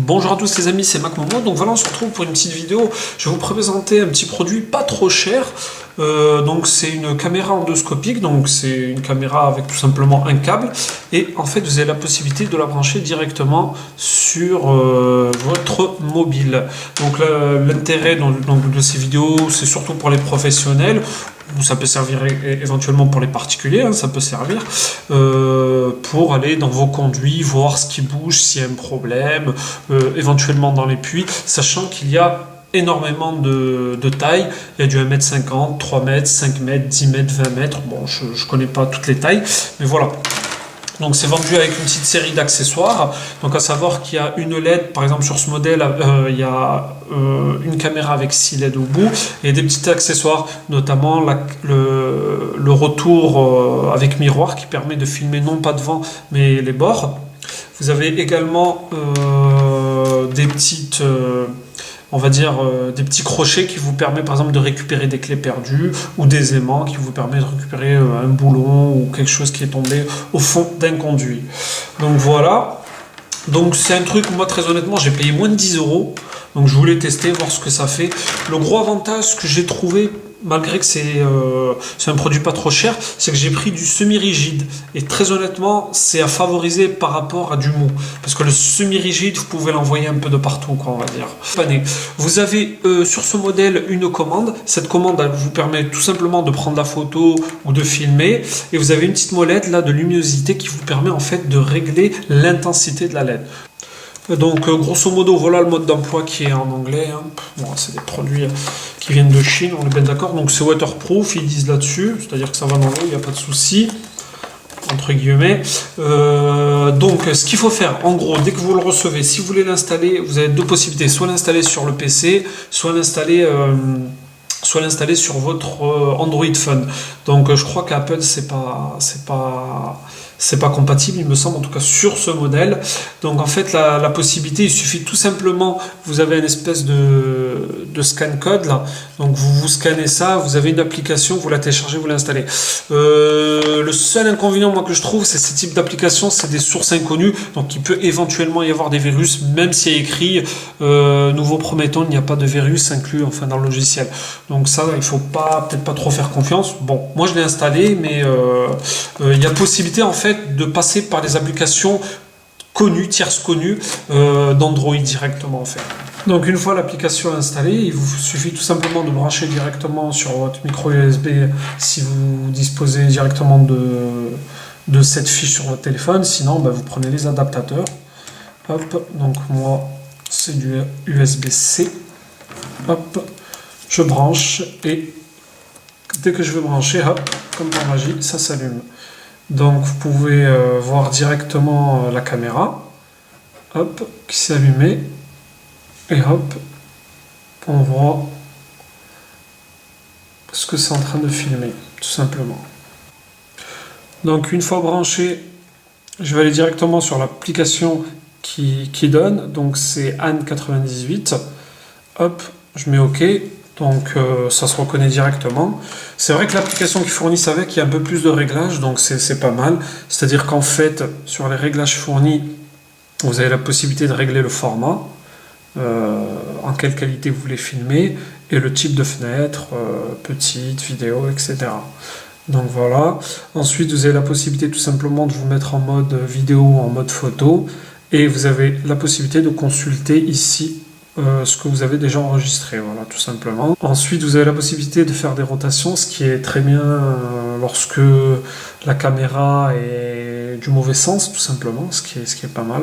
Bonjour à tous les amis, c'est Mac Momo. Donc voilà, on se retrouve pour une petite vidéo. Je vais vous présenter un petit produit pas trop cher. Donc c'est une caméra endoscopique, donc c'est une caméra avec tout simplement un câble. Et en fait, vous avez la possibilité de la brancher directement sur votre mobile. Donc l'intérêt de ces vidéos, c'est surtout pour les professionnels. Ça peut servir éventuellement pour les particuliers, hein, ça peut servir pour aller dans vos conduits, voir ce qui bouge, s'il y a un problème, éventuellement dans les puits, sachant qu'il y a énormément de tailles. Il y a du 1m50, 3 mètres, 5 mètres, 10 mètres, 20 mètres. Bon, je ne connais pas toutes les tailles, mais voilà. Donc c'est vendu avec une petite série d'accessoires. Donc à savoir qu'il y a une LED, par exemple sur ce modèle, il y a une caméra avec 6 LED au bout et des petits accessoires, notamment le retour avec miroir qui permet de filmer non pas devant mais les bords. Vous avez également des petites... on va dire des petits crochets qui vous permettent par exemple de récupérer des clés perdues ou des aimants qui vous permettent de récupérer un boulon ou quelque chose qui est tombé au fond d'un conduit. Donc voilà, donc c'est un truc, moi très honnêtement j'ai payé moins de 10 €, donc je voulais tester, voir ce que ça fait. Le gros avantage que j'ai trouvé, malgré que c'est un produit pas trop cher, c'est que j'ai pris du semi-rigide. Et très honnêtement, c'est à favoriser par rapport à du mou. Parce que le semi-rigide, vous pouvez l'envoyer un peu de partout, quoi, on va dire. Vous avez sur ce modèle une commande. Cette commande, elle vous permet tout simplement de prendre la photo ou de filmer. Et vous avez une petite molette là de luminosité qui vous permet en fait de régler l'intensité de la LED. Donc grosso modo, voilà le mode d'emploi qui est en anglais, hein. Bon, c'est des produits qui viennent de Chine, on est bien d'accord. Donc c'est waterproof, ils disent là-dessus, c'est-à-dire que ça va dans l'eau, il n'y a pas de souci, entre guillemets. Donc ce qu'il faut faire, en gros, dès que vous le recevez, si vous voulez l'installer, vous avez deux possibilités, soit l'installer sur le PC, soit l'installer sur votre Android Phone. Donc je crois qu'Apple c'est pas compatible, il me semble, en tout cas sur ce modèle. Donc en fait la possibilité, il suffit tout simplement, vous avez une espèce de scan code là, donc vous scannez ça, vous avez une application, vous la téléchargez, vous l'installez. Le seul inconvénient moi que je trouve, c'est ce type d'application, c'est des sources inconnues, donc il peut éventuellement y avoir des virus, même s'il y a écrit nouveau promettant, il n'y a pas de virus inclus enfin dans le logiciel. Donc ça, il faut peut-être pas trop faire confiance. Bon, moi je l'ai installé, mais il y a possibilité en fait de passer par des applications connues, tierces connues, d'Android directement en fait. Donc une fois l'application installée, il vous suffit tout simplement de brancher directement sur votre micro USB si vous disposez directement de cette fiche sur votre téléphone. Sinon, vous prenez les adaptateurs. Hop, donc moi c'est du USB-C. Hop, je branche et dès que je veux brancher, hop, comme par magie, ça s'allume. Donc vous pouvez voir directement la caméra, hop, qui s'est allumée, et hop, on voit ce que c'est en train de filmer, tout simplement. Donc une fois branché, je vais aller directement sur l'application qui donne, donc c'est Anne98, hop, je mets OK. Donc ça se reconnaît directement. C'est vrai que l'application qui fournit avec, il y a un peu plus de réglages, donc c'est pas mal. C'est-à-dire qu'en fait, sur les réglages fournis, vous avez la possibilité de régler le format, en quelle qualité vous voulez filmer, et le type de fenêtre, petite, vidéo, etc. Donc voilà. Ensuite, vous avez la possibilité tout simplement de vous mettre en mode vidéo ou en mode photo, et vous avez la possibilité de consulter ici ce que vous avez déjà enregistré, voilà, tout simplement. Ensuite, vous avez la possibilité de faire des rotations, ce qui est très bien lorsque la caméra est du mauvais sens, tout simplement, ce qui est pas mal.